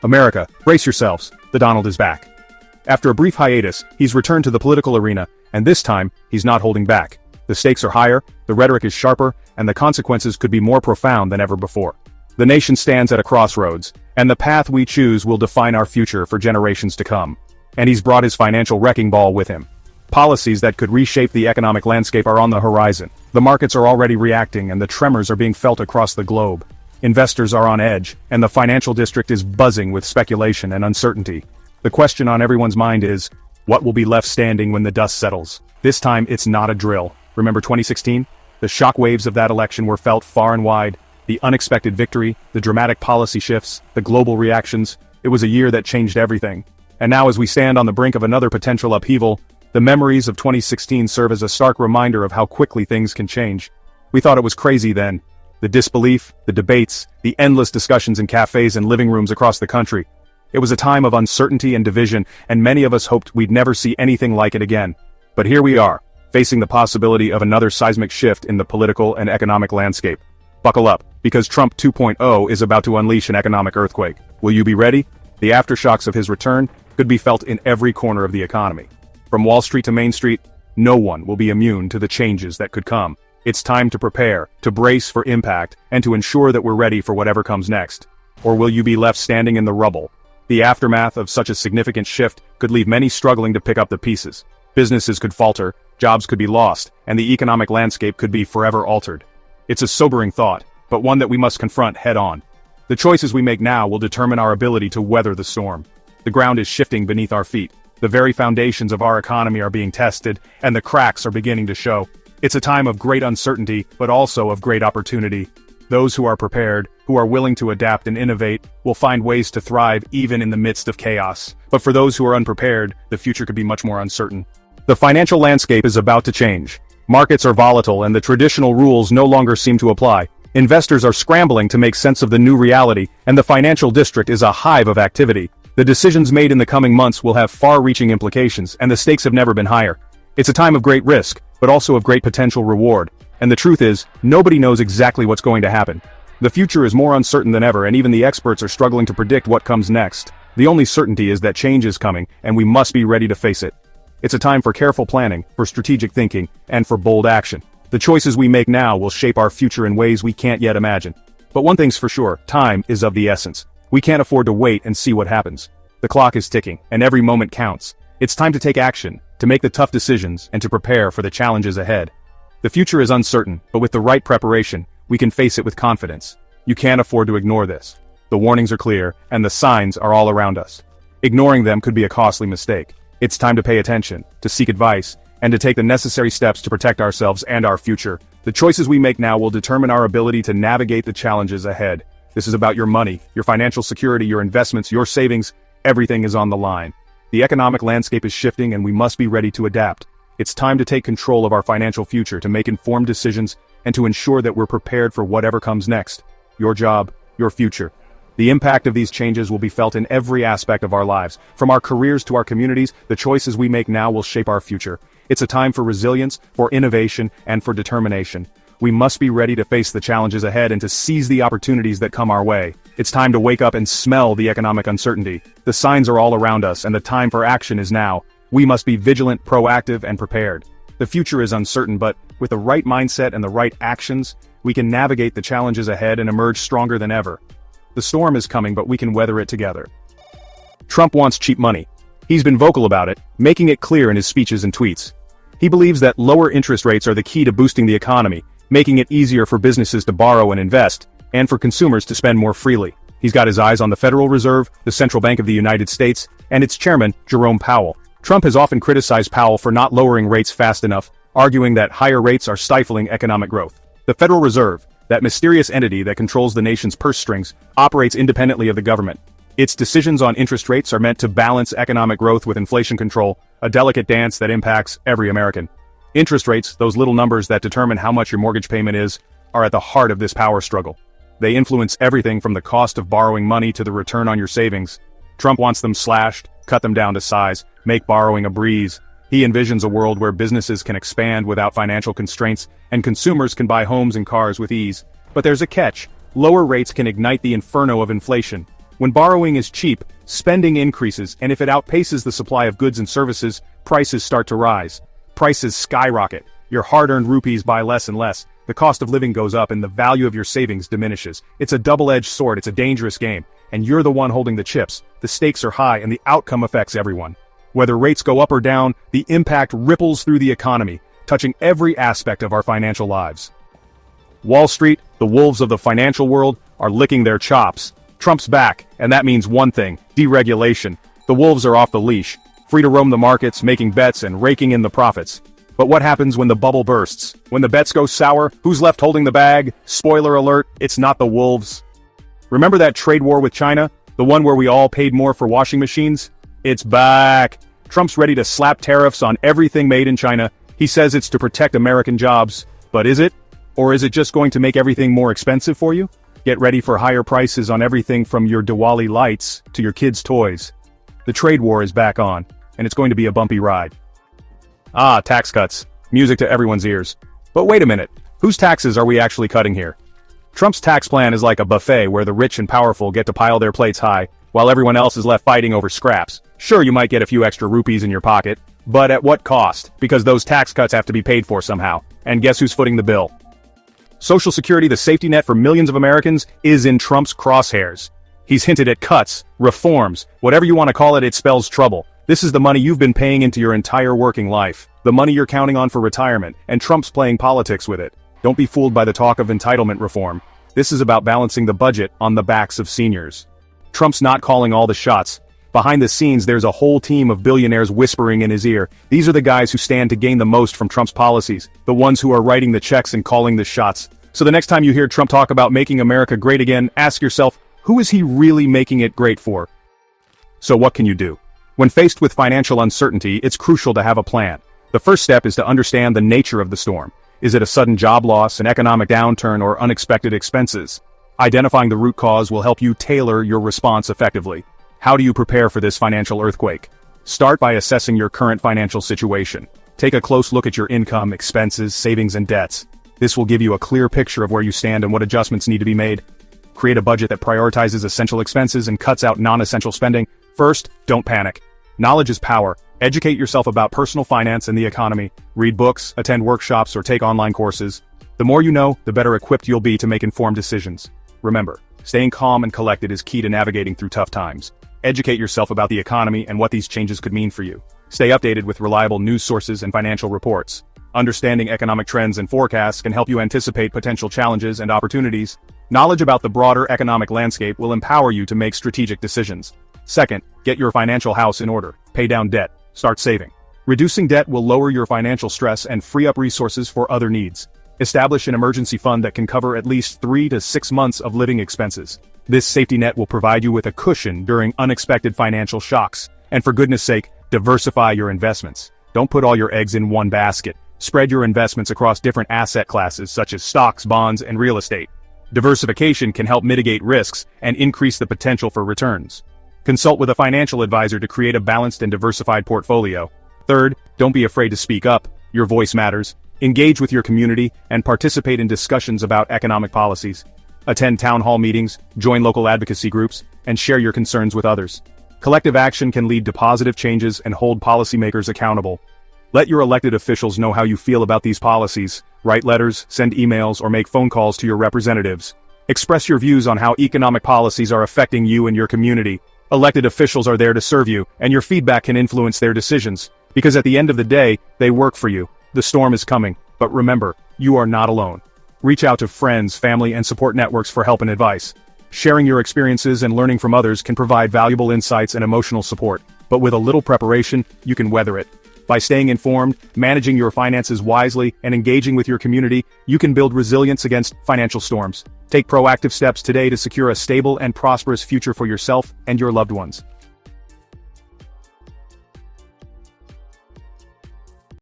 America, brace yourselves, the Donald is back. After a brief hiatus, he's returned to the political arena, and this time, he's not holding back. The stakes are higher, the rhetoric is sharper, and the consequences could be more profound than ever before. The nation stands at a crossroads, and the path we choose will define our future for generations to come. And he's brought his financial wrecking ball with him. Policies that could reshape the economic landscape are on the horizon. The markets are already reacting, and the tremors are being felt across the globe. Investors are on edge, and the financial district is buzzing with speculation and uncertainty. The question on everyone's mind is, what will be left standing when the dust settles? This time, it's not a drill. Remember 2016? The shockwaves of that election were felt far and wide. The unexpected victory, the dramatic policy shifts, the global reactions. It was a year that changed everything. And now as we stand on the brink of another potential upheaval, the memories of 2016 serve as a stark reminder of how quickly things can change. We thought it was crazy then. The disbelief, the debates, the endless discussions in cafes and living rooms across the country. It was a time of uncertainty and division, and many of us hoped we'd never see anything like it again. But here we are, facing the possibility of another seismic shift in the political and economic landscape. Buckle up, because Trump 2.0 is about to unleash an economic earthquake. Will you be ready? The aftershocks of his return could be felt in every corner of the economy. From Wall Street to Main Street, no one will be immune to the changes that could come. It's time to prepare, to brace for impact, and to ensure that we're ready for whatever comes next. Or will you be left standing in the rubble? The aftermath of such a significant shift could leave many struggling to pick up the pieces. Businesses could falter, jobs could be lost, and the economic landscape could be forever altered. It's a sobering thought, but one that we must confront head-on. The choices we make now will determine our ability to weather the storm. The ground is shifting beneath our feet. The very foundations of our economy are being tested, and the cracks are beginning to show. It's a time of great uncertainty, but also of great opportunity. Those who are prepared, who are willing to adapt and innovate, will find ways to thrive even in the midst of chaos. But for those who are unprepared, the future could be much more uncertain. The financial landscape is about to change. Markets are volatile and the traditional rules no longer seem to apply. Investors are scrambling to make sense of the new reality, and the financial district is a hive of activity. The decisions made in the coming months will have far-reaching implications, and the stakes have never been higher. It's a time of great risk, but also of great potential reward. And the truth is, nobody knows exactly what's going to happen. The future is more uncertain than ever, and even the experts are struggling to predict what comes next. The only certainty is that change is coming, and we must be ready to face it. It's a time for careful planning, for strategic thinking, and for bold action. The choices we make now will shape our future in ways we can't yet imagine. But one thing's for sure, time is of the essence. We can't afford to wait and see what happens. The clock is ticking, and every moment counts. It's time to take action, to make the tough decisions, and to prepare for the challenges ahead. The future is uncertain, but with the right preparation, we can face it with confidence. You can't afford to ignore this. The warnings are clear, and the signs are all around us. Ignoring them could be a costly mistake. It's time to pay attention, to seek advice, and to take the necessary steps to protect ourselves and our future. The choices we make now will determine our ability to navigate the challenges ahead. This is about your money, your financial security, your investments, your savings. Everything is on the line. The economic landscape is shifting, and we must be ready to adapt. It's time to take control of our financial future, to make informed decisions, and to ensure that we're prepared for whatever comes next. Your job, your future. The impact of these changes will be felt in every aspect of our lives. From our careers to our communities, the choices we make now will shape our future. It's a time for resilience, for innovation, and for determination. We must be ready to face the challenges ahead and to seize the opportunities that come our way. It's time to wake up and smell the economic uncertainty. The signs are all around us, and the time for action is now. We must be vigilant, proactive, and prepared. The future is uncertain, but with the right mindset and the right actions, we can navigate the challenges ahead and emerge stronger than ever. The storm is coming, but we can weather it together. Trump wants cheap money. He's been vocal about it, making it clear in his speeches and tweets. He believes that lower interest rates are the key to boosting the economy, making it easier for businesses to borrow and invest, and for consumers to spend more freely. He's got his eyes on the Federal Reserve, the Central Bank of the United States, and its chairman, Jerome Powell. Trump has often criticized Powell for not lowering rates fast enough, arguing that higher rates are stifling economic growth. The Federal Reserve, that mysterious entity that controls the nation's purse strings, operates independently of the government. Its decisions on interest rates are meant to balance economic growth with inflation control, a delicate dance that impacts every American. Interest rates, those little numbers that determine how much your mortgage payment is, are at the heart of this power struggle. They influence everything from the cost of borrowing money to the return on your savings. Trump wants them slashed, cut them down to size, make borrowing a breeze. He envisions a world where businesses can expand without financial constraints, and consumers can buy homes and cars with ease. But there's a catch. Lower rates can ignite the inferno of inflation. When borrowing is cheap, spending increases, and if it outpaces the supply of goods and services, prices start to rise. Prices skyrocket. Your hard-earned rupees buy less and less. The cost of living goes up and the value of your savings diminishes. It's a double-edged sword, it's a dangerous game, and you're the one holding the chips. The stakes are high and the outcome affects everyone. Whether rates go up or down, the impact ripples through the economy, touching every aspect of our financial lives. Wall Street, the wolves of the financial world, are licking their chops. Trump's back, and that means one thing: deregulation. The wolves are off the leash, free to roam the markets, making bets and raking in the profits. But what happens when the bubble bursts? When the bets go sour, who's left holding the bag? Spoiler alert, it's not the wolves. Remember that trade war with China? The one where we all paid more for washing machines? It's back. Trump's ready to slap tariffs on everything made in China. He says it's to protect American jobs. But is it? Or is it just going to make everything more expensive for you? Get ready for higher prices on everything from your Diwali lights to your kids' toys. The trade war is back on, and it's going to be a bumpy ride. Ah, tax cuts. Music to everyone's ears. But wait a minute, whose taxes are we actually cutting here? Trump's tax plan is like a buffet where the rich and powerful get to pile their plates high, while everyone else is left fighting over scraps. Sure, you might get a few extra rupees in your pocket, but at what cost? Because those tax cuts have to be paid for somehow. And guess who's footing the bill? Social Security, the safety net for millions of Americans, is in Trump's crosshairs. He's hinted at cuts, reforms, whatever you want to call it, it spells trouble. This is the money you've been paying into your entire working life. The money you're counting on for retirement, and Trump's playing politics with it. Don't be fooled by the talk of entitlement reform. This is about balancing the budget on the backs of seniors. Trump's not calling all the shots. Behind the scenes, there's a whole team of billionaires whispering in his ear. These are the guys who stand to gain the most from Trump's policies, the ones who are writing the checks and calling the shots. So the next time you hear Trump talk about making America great again, ask yourself, who is he really making it great for? So what can you do? When faced with financial uncertainty, it's crucial to have a plan. The first step is to understand the nature of the storm. Is it a sudden job loss, an economic downturn, or unexpected expenses? Identifying the root cause will help you tailor your response effectively. How do you prepare for this financial earthquake? Start by assessing your current financial situation. Take a close look at your income, expenses, savings, and debts. This will give you a clear picture of where you stand and what adjustments need to be made. Create a budget that prioritizes essential expenses and cuts out non-essential spending. First, don't panic. Knowledge is power. Educate yourself about personal finance and the economy. Read books, attend workshops, or take online courses. The more you know, the better equipped you'll be to make informed decisions. Remember, staying calm and collected is key to navigating through tough times. Educate yourself about the economy and what these changes could mean for you. Stay updated with reliable news sources and financial reports. Understanding economic trends and forecasts can help you anticipate potential challenges and opportunities. Knowledge about the broader economic landscape will empower you to make strategic decisions. Second, get your financial house in order. Pay down debt. Start saving. Reducing debt will lower your financial stress and free up resources for other needs. Establish an emergency fund that can cover at least 3 to 6 months of living expenses. This safety net will provide you with a cushion during unexpected financial shocks. And for goodness sake, diversify your investments. Don't put all your eggs in one basket. Spread your investments across different asset classes such as stocks, bonds, and real estate. Diversification can help mitigate risks and increase the potential for returns. Consult with a financial advisor to create a balanced and diversified portfolio. Third, don't be afraid to speak up. Your voice matters. Engage with your community and participate in discussions about economic policies. Attend town hall meetings, join local advocacy groups, and share your concerns with others. Collective action can lead to positive changes and hold policymakers accountable. Let your elected officials know how you feel about these policies. Write letters, send emails, or make phone calls to your representatives. Express your views on how economic policies are affecting you and your community. Elected officials are there to serve you, and your feedback can influence their decisions. Because at the end of the day, they work for you. The storm is coming, but remember, you are not alone. Reach out to friends, family, and support networks for help and advice. Sharing your experiences and learning from others can provide valuable insights and emotional support. But with a little preparation, you can weather it. By staying informed, managing your finances wisely, and engaging with your community, you can build resilience against financial storms. Take proactive steps today to secure a stable and prosperous future for yourself and your loved ones.